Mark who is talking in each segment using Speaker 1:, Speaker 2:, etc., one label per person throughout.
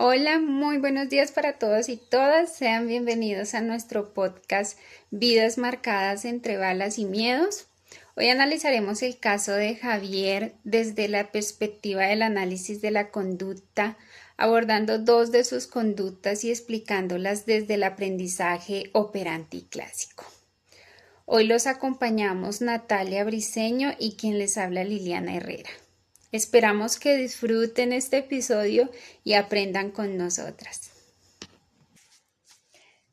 Speaker 1: Hola, muy buenos días para todos y todas. Sean bienvenidos a nuestro podcast Vidas marcadas entre balas y miedos. Hoy analizaremos el caso de Javier desde la perspectiva del análisis de la conducta, abordando dos de sus conductas y explicándolas desde el aprendizaje operante y clásico. Hoy los acompañamos Natalia Briceño y quien les habla Liliana Herrera. Esperamos que disfruten este episodio y aprendan con nosotras.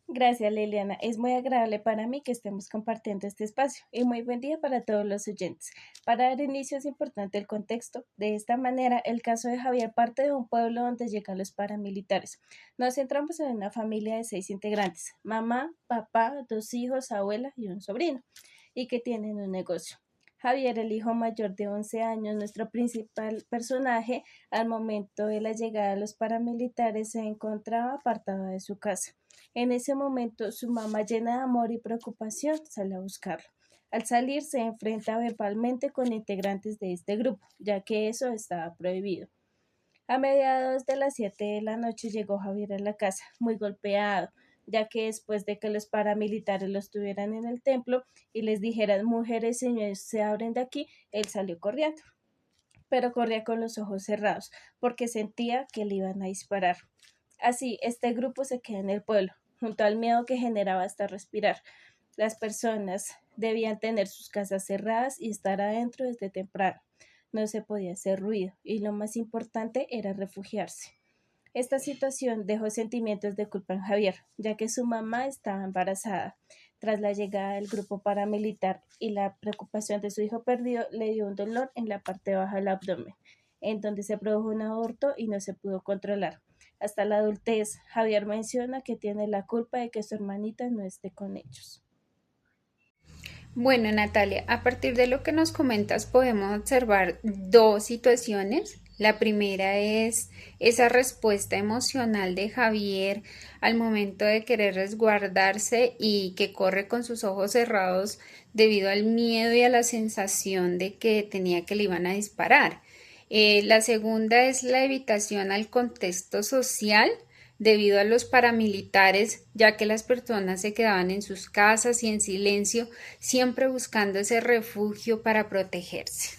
Speaker 2: Gracias, Liliana. Es muy agradable para mí que estemos compartiendo este espacio y muy buen día para todos los oyentes. Para dar inicio es importante el contexto. De esta manera, el caso de Javier parte de un pueblo donde llegan los paramilitares. Nos centramos en una familia de 6 integrantes, mamá, papá, 2 hijos, abuela y un sobrino, y que tienen un negocio. Javier, el hijo mayor de 11 años, nuestro principal personaje, al momento de la llegada de los paramilitares se encontraba apartado de su casa. En ese momento, su mamá, llena de amor y preocupación, sale a buscarlo. Al salir, se enfrenta verbalmente con integrantes de este grupo, ya que eso estaba prohibido. A mediados de las 7 de la noche llegó Javier a la casa, muy golpeado, ya que después de que los paramilitares los tuvieran en el templo y les dijeran: mujeres, señores, se abren de aquí, él salió corriendo, pero corría con los ojos cerrados, porque sentía que le iban a disparar. Así, este grupo se queda en el pueblo, junto al miedo que generaba hasta respirar. Las personas debían tener sus casas cerradas y estar adentro desde temprano. No se podía hacer ruido y lo más importante era refugiarse. Esta situación dejó sentimientos de culpa en Javier, ya que su mamá estaba embarazada. Tras la llegada del grupo paramilitar y la preocupación de su hijo perdido, le dio un dolor en la parte baja del abdomen, en donde se produjo un aborto y no se pudo controlar. Hasta la adultez, Javier menciona que tiene la culpa de que su hermanita no esté con ellos.
Speaker 1: Bueno, Natalia, a partir de lo que nos comentas podemos observar dos situaciones. La primera es esa respuesta emocional de Javier al momento de querer resguardarse y que corre con sus ojos cerrados debido al miedo y a la sensación de que tenía que le iban a disparar. La segunda es la evitación al contexto social debido a los paramilitares, ya que las personas se quedaban en sus casas y en silencio, siempre buscando ese refugio para protegerse.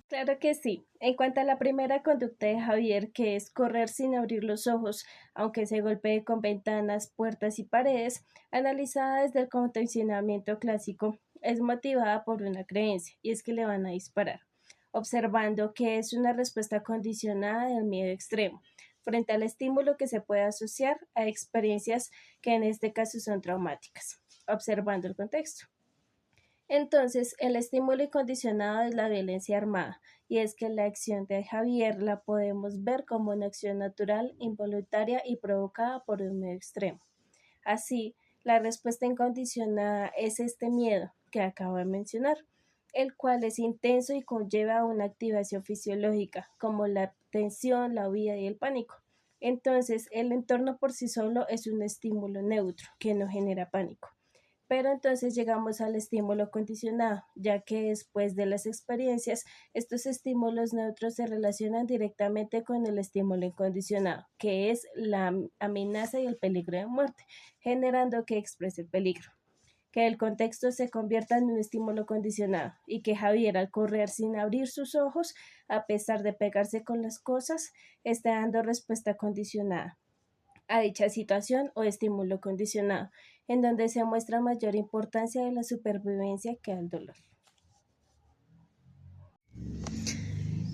Speaker 2: Claro que sí. En cuanto a la primera conducta de Javier, que es correr sin abrir los ojos, aunque se golpee con ventanas, puertas y paredes, analizada desde el condicionamiento clásico, es motivada por una creencia, y es que le van a disparar, observando que es una respuesta condicionada del miedo extremo, frente al estímulo que se puede asociar a experiencias que en este caso son traumáticas, observando el contexto. Entonces, el estímulo incondicionado es la violencia armada, y es que la acción de Javier la podemos ver como una acción natural, involuntaria y provocada por un medio extremo. Así, la respuesta incondicionada es este miedo que acabo de mencionar, el cual es intenso y conlleva una activación fisiológica, como la tensión, la huida y el pánico. Entonces, el entorno por sí solo es un estímulo neutro que no genera pánico. Pero entonces llegamos al estímulo condicionado, ya que después de las experiencias, estos estímulos neutros se relacionan directamente con el estímulo incondicionado, que es la amenaza y el peligro de muerte, generando que exprese el peligro. Que el contexto se convierta en un estímulo condicionado y que Javier, al correr sin abrir sus ojos, a pesar de pegarse con las cosas, esté dando respuesta condicionada a dicha situación o estímulo condicionado, en donde se muestra mayor importancia de la supervivencia que al dolor.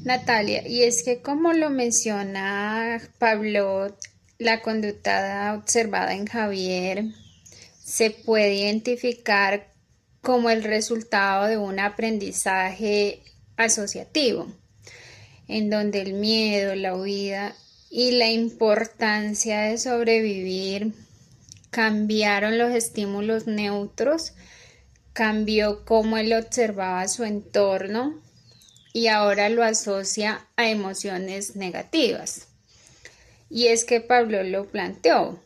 Speaker 1: Natalia, y es que como lo menciona Pablo, la conducta observada en Javier se puede identificar como el resultado de un aprendizaje asociativo, en donde el miedo, la huida y la importancia de sobrevivir cambiaron los estímulos neutros, cambió cómo él observaba su entorno y ahora lo asocia a emociones negativas. Y es que Pablo lo planteó,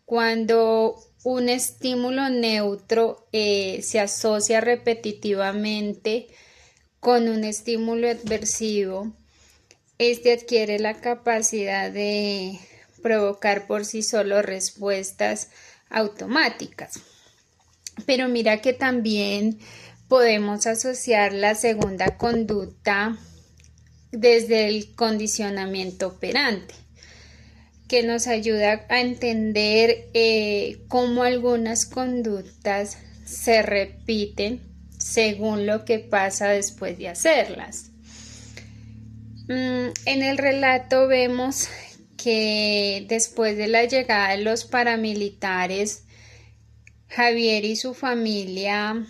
Speaker 1: cuando un estímulo neutro se asocia repetitivamente con un estímulo adversivo, Este adquiere la capacidad de provocar por sí solo respuestas automáticas. Pero mira que también podemos asociar la segunda conducta desde el condicionamiento operante, que nos ayuda a entender cómo algunas conductas se repiten según lo que pasa después de hacerlas. En el relato vemos que después de la llegada de los paramilitares, Javier y su familia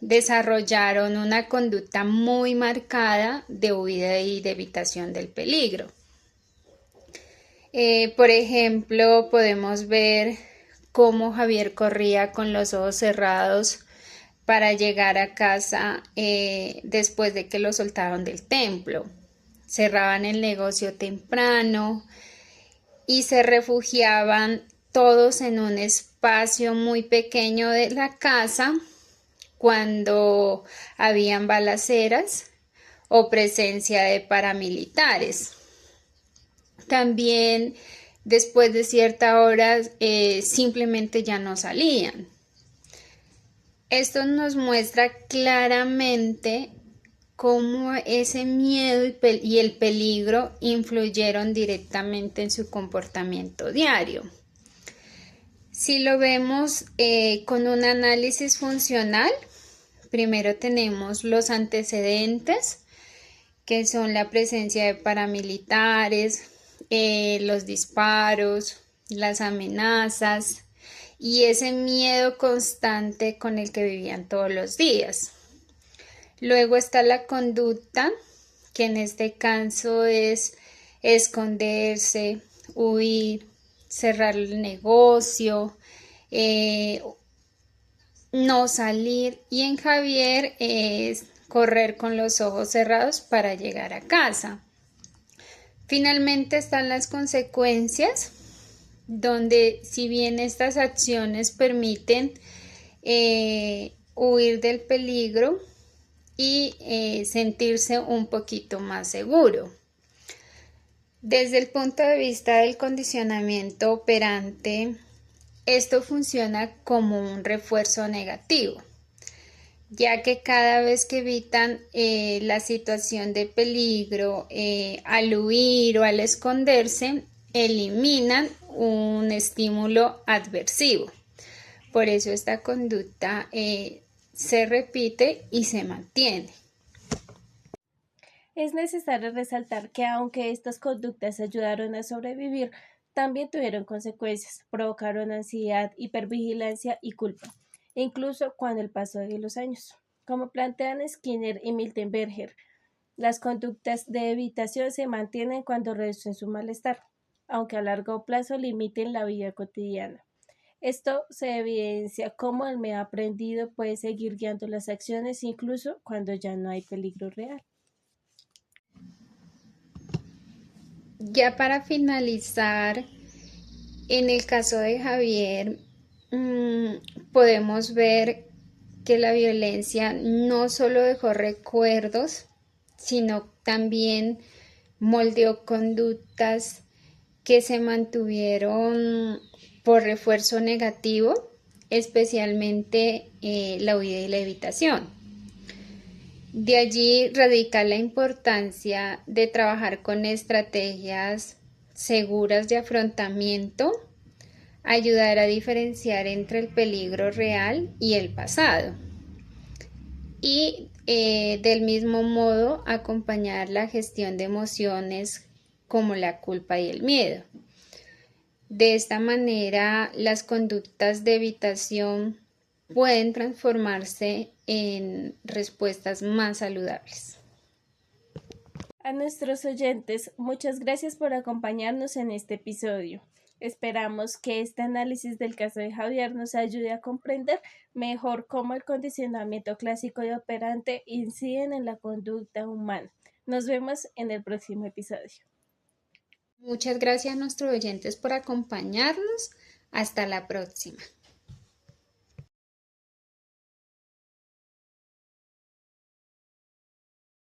Speaker 1: desarrollaron una conducta muy marcada de huida y de evitación del peligro. Por ejemplo, podemos ver cómo Javier corría con los ojos cerrados para llegar a casa después de que lo soltaron del templo. Cerraban el negocio temprano y se refugiaban todos en un espacio muy pequeño de la casa cuando habían balaceras o presencia de paramilitares. También después de cierta hora simplemente ya no salían. Esto nos muestra claramente cómo ese miedo y el peligro influyeron directamente en su comportamiento diario. Si lo vemos con un análisis funcional, primero tenemos los antecedentes, que son la presencia de paramilitares, los disparos, las amenazas y ese miedo constante con el que vivían todos los días. Luego está la conducta, que en este caso es esconderse, huir, cerrar el negocio, no salir, y en Javier es correr con los ojos cerrados para llegar a casa. Finalmente están las consecuencias, donde si bien estas acciones permiten huir del peligro y sentirse un poquito más seguro. Desde el punto de vista del condicionamiento operante, esto funciona como un refuerzo negativo, ya que cada vez que evitan la situación de peligro, al huir o al esconderse, eliminan un estímulo adversivo. Por eso esta conducta se repite y se mantiene.
Speaker 2: Es necesario resaltar que aunque estas conductas ayudaron a sobrevivir, también tuvieron consecuencias, provocaron ansiedad, hipervigilancia y culpa, incluso con el paso de los años. Como plantean Skinner y Miltenberger, las conductas de evitación se mantienen cuando reducen su malestar, aunque a largo plazo limiten la vida cotidiana. Esto se evidencia cómo el me aprendido puede seguir guiando las acciones incluso cuando ya no hay peligro real.
Speaker 1: Ya para finalizar, en el caso de Javier, podemos ver que la violencia no solo dejó recuerdos, sino también moldeó conductas que se mantuvieron por refuerzo negativo, especialmente la huida y la evitación. De allí radica la importancia de trabajar con estrategias seguras de afrontamiento, ayudar a diferenciar entre el peligro real y el pasado y del mismo modo acompañar la gestión de emociones como la culpa y el miedo. De esta manera, las conductas de evitación pueden transformarse en respuestas más saludables.
Speaker 2: A nuestros oyentes, muchas gracias por acompañarnos en este episodio. Esperamos que este análisis del caso de Javier nos ayude a comprender mejor cómo el condicionamiento clásico y operante inciden en la conducta humana. Nos vemos en el próximo episodio.
Speaker 1: Muchas gracias a nuestros oyentes por acompañarnos. Hasta la próxima.